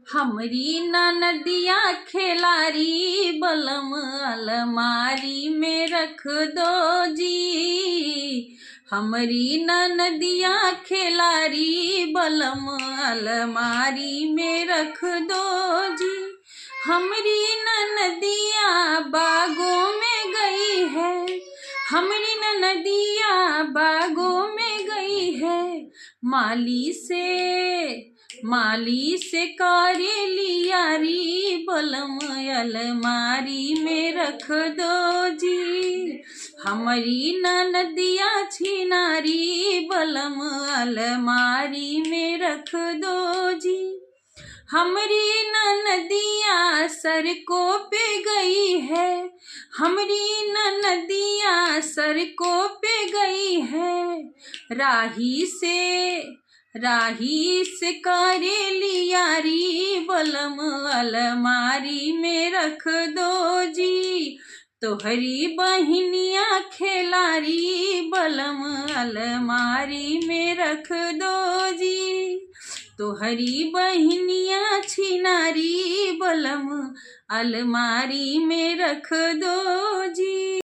हमरी ननदिया खिलारी बलम अलमारी में रख दो जी। हमरी ननदिया खिलारी बलम अलमारी में रख दो जी। हमरी ननदिया बागों में गई है, हमरी ननदिया बागों में गई है। माली से करेली यारी बलम अलमारी में रख दो जी। हमारी ननदिया छिनारी बलम अलमारी में रख दो जी। हमरी ननदिया सड़कों पे गई है, हमरी ननदिया सड़कों पे गई है। राही से करेली यारी बलम अलमारी में रख दो जी। तोहरी बहिनिया खिलारी बलम अलमारी में रख दो जी। तोहरी बहिनिया छिनारी बलम अलमारी में रख दो जी।